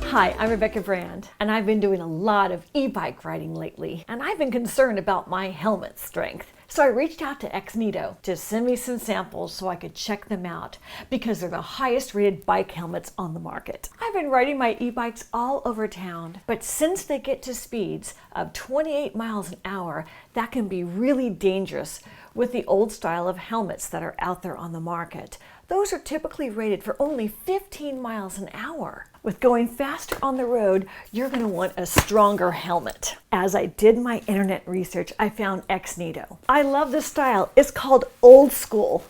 Hi, I'm Rebecca Brand, and I've been doing a lot of e-bike riding lately, and I've been concerned about my helmet strength. So I reached out to Exneedo to send me some samples so I could check them out because they're the highest rated bike helmets on the market. I've been riding my e-bikes all over town, but since they get to speeds of 28 miles an hour, that can be really dangerous with the old style of helmets that are out there on the market. Those are typically rated for only 15 miles an hour. With going faster on the road, you're going to want a stronger helmet. As I did my internet research, I found Exneedo. I love the style. It's called old school.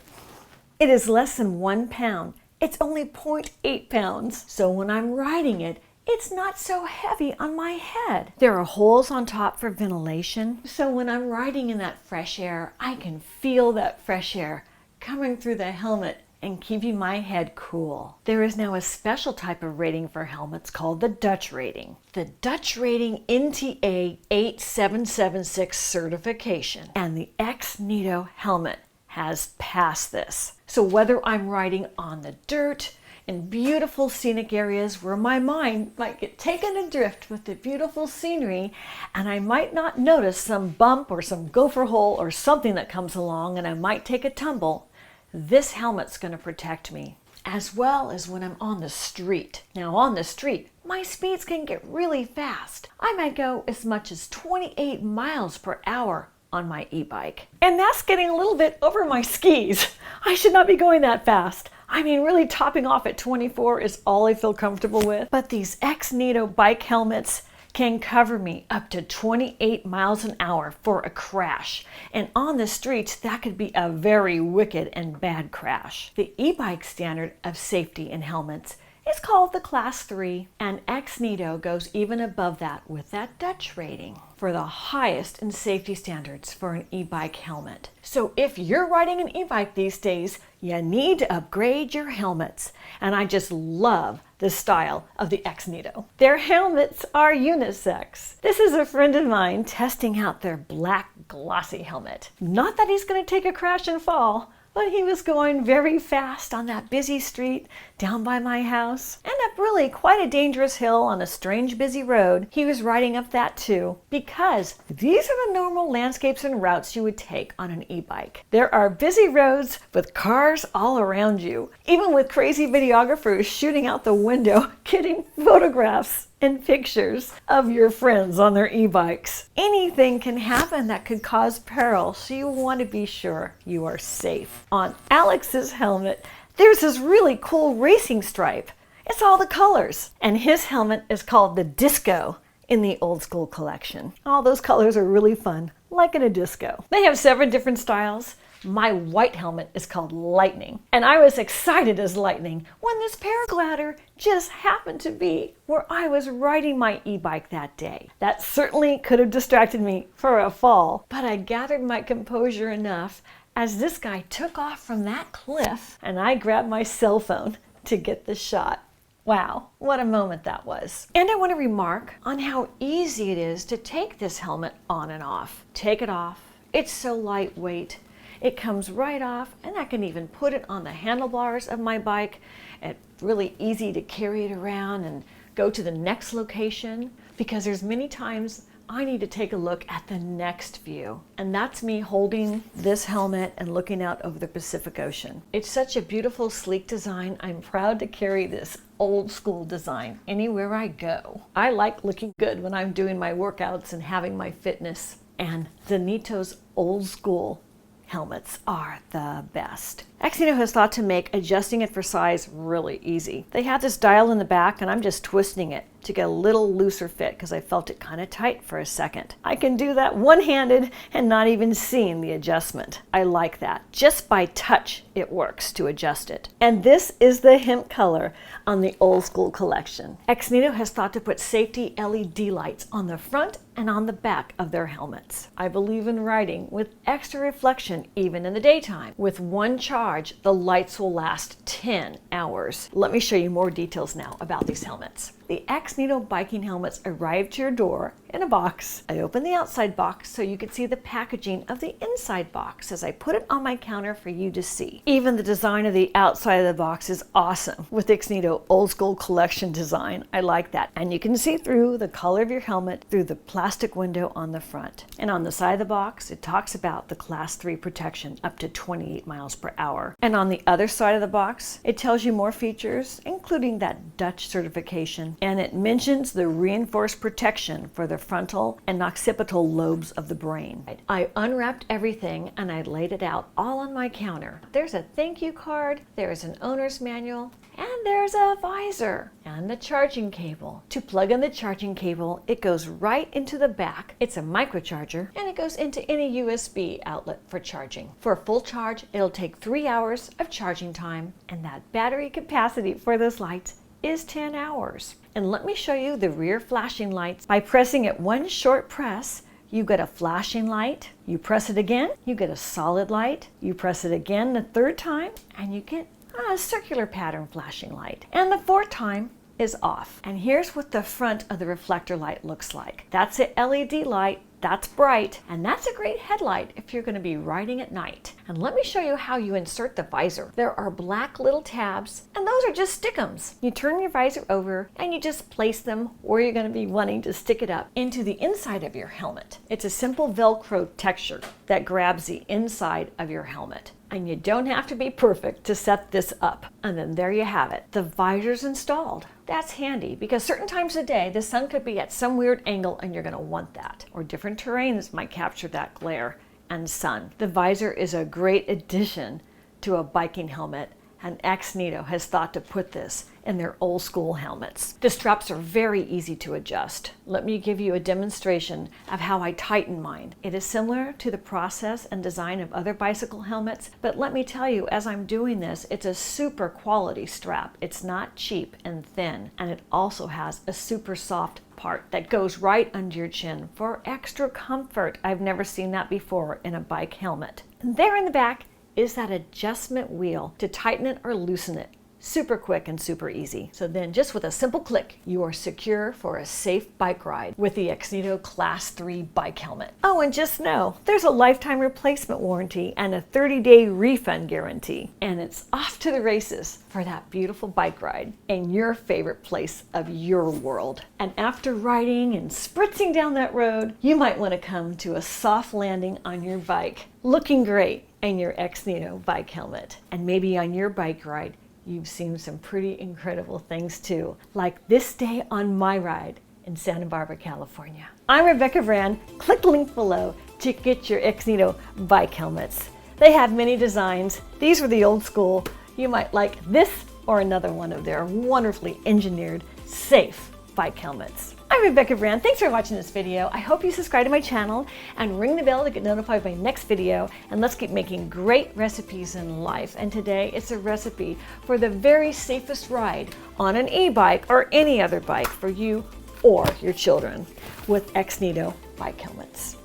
It is less than 1 pound. It's only 0.8 pounds. So when I'm riding it, it's not so heavy on my head. There are holes on top for ventilation. So when I'm riding in that fresh air, I can feel that fresh air coming through the helmet and keeping my head cool. There is now a special type of rating for helmets called the Dutch rating. The Dutch rating NTA 8776 certification, and the Exneedo helmet has passed this. So whether I'm riding on the dirt, in beautiful scenic areas where my mind might get taken adrift with the beautiful scenery and I might not notice some bump or some gopher hole or something that comes along and I might take a tumble, this helmet's going to protect me, as well as when I'm on the street. Now on the street, my speeds can get really fast. I might go as much as 28 miles per hour on my e-bike. And that's getting a little bit over my skis. I should not be going that fast. I mean, really topping off at 24 is all I feel comfortable with. But these Exneedo bike helmets can cover me up to 28 miles an hour for a crash. And on the streets, that could be a very wicked and bad crash. The e-bike standard of safety in helmets is called the Class 3, and Exneedo goes even above that with that Dutch rating for the highest in safety standards for an e-bike helmet. So if you're riding an e-bike these days, you need to upgrade your helmets. And I just love the style of the Exneedo. Their helmets are unisex. This is a friend of mine testing out their black glossy helmet. Not that he's going to take a crash and fall, but he was going very fast on that busy street down by my house and up really quite a dangerous hill on a strange busy road. He was riding up that too, because these are the normal landscapes and routes you would take on an e-bike. There are busy roads with cars all around you, even with crazy videographers shooting out the window, getting photographs and pictures of your friends on their e-bikes. Anything can happen that could cause peril, so you want to be sure you are safe. On Alex's helmet, there's this really cool racing stripe. It's all the colors. And his helmet is called the Disco in the Old School collection. All those colors are really fun, like in a disco. They have 7 different styles. My white helmet is called Lightning, and I was excited as lightning when this paraglider just happened to be where I was riding my e-bike that day. That certainly could have distracted me for a fall, but I gathered my composure enough as this guy took off from that cliff and I grabbed my cell phone to get the shot. Wow, what a moment that was. And I want to remark on how easy it is to take this helmet on and off. Take it off. It's so lightweight. It comes right off, and I can even put it on the handlebars of my bike. It's really easy to carry it around and go to the next location, because there's many times I need to take a look at the next view. And that's me holding this helmet and looking out over the Pacific Ocean. It's such a beautiful, sleek design. I'm proud to carry this old school design anywhere I go. I like looking good when I'm doing my workouts and having my fitness. And the Neato's old school helmets are the best. Exneedo has thought to make adjusting it for size really easy. They have this dial in the back and I'm just twisting it to get a little looser fit because I felt it kind of tight for a second. I can do that one-handed and not even seeing the adjustment. I like that. Just by touch it works to adjust it. And this is the hemp color on the Old School collection. Exneedo has thought to put safety LED lights on the front and on the back of their helmets. I believe in riding with extra reflection even in the daytime. With one charge, the lights will last 10 hours. Let me show you more details now about these helmets. the Exneedo biking helmets arrived to your door in a box. I opened the outside box so you could see the packaging of the inside box as I put it on my counter for you to see. Even the design of the outside of the box is awesome with the Exneedo old school collection design. I like that. And you can see through the color of your helmet through the plastic window on the front. And on the side of the box, it talks about the Class 3 protection up to 28 miles per hour. And on the other side of the box, it tells you more features, including that Dutch certification. And it mentions the reinforced protection for the frontal and occipital lobes of the brain. I unwrapped everything and I laid it out all on my counter. There's a thank you card, there's an owner's manual, and there's a visor and the charging cable. To plug in the charging cable, it goes right into the back. It's a microcharger and it goes into any USB outlet for charging. For a full charge, it'll take 3 hours of charging time, and that battery capacity for those lights is 10 hours. And let me show you the rear flashing lights. By pressing it one short press, you get a flashing light. You press it again, you get a solid light. You press it again the third time, and you get a circular pattern flashing light. And the fourth time is off. And here's what the front of the reflector light looks like. That's an LED light. That's bright, and that's a great headlight if you're going to be riding at night. And let me show you how you insert the visor. There are black little tabs, and those are just stick'ems. You turn your visor over and you just place them where you're going to be wanting to stick it up into the inside of your helmet. It's a simple Velcro texture that grabs the inside of your helmet. And you don't have to be perfect to set this up. And then there you have it. The visor's installed. That's handy because certain times of day the sun could be at some weird angle and you're going to want that. Or different terrains might capture that glare and sun. The visor is a great addition to a biking helmet, and Exneedo has thought to put this in their old school helmets. The straps are very easy to adjust. Let me give you a demonstration of how I tighten mine. It is similar to the process and design of other bicycle helmets, but let me tell you, as I'm doing this, it's a super quality strap. It's not cheap and thin, and it also has a super soft part that goes right under your chin for extra comfort. I've never seen that before in a bike helmet. And there in the back is that adjustment wheel to tighten it or loosen it. Super quick and super easy. So then just with a simple click, you are secure for a safe bike ride with the Exneedo Class 3 bike helmet. Oh, and just know, there's a lifetime replacement warranty and a 30-day refund guarantee. And it's off to the races for that beautiful bike ride in your favorite place of your world. And after riding and spritzing down that road, you might want to come to a soft landing on your bike, looking great in your Exneedo bike helmet. And maybe on your bike ride, you've seen some pretty incredible things too, like this day on my ride in Santa Barbara, California. I'm Rebecca Brand. Click the link below to get your Exneedo bike helmets. They have many designs. These were the old school. You might like this or another one of their wonderfully engineered, safe bike helmets. I'm Rebecca Brand. Thanks for watching this video. I hope you subscribe to my channel and ring the bell to get notified of my next video. And let's keep making great recipes in life. And today it's a recipe for the very safest ride on an e-bike or any other bike for you or your children with Exneedo bike helmets.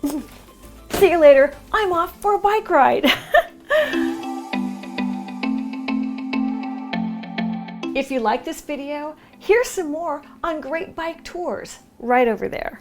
See you later. I'm off for a bike ride. If you like this video, here's some more on great bike tours right over there.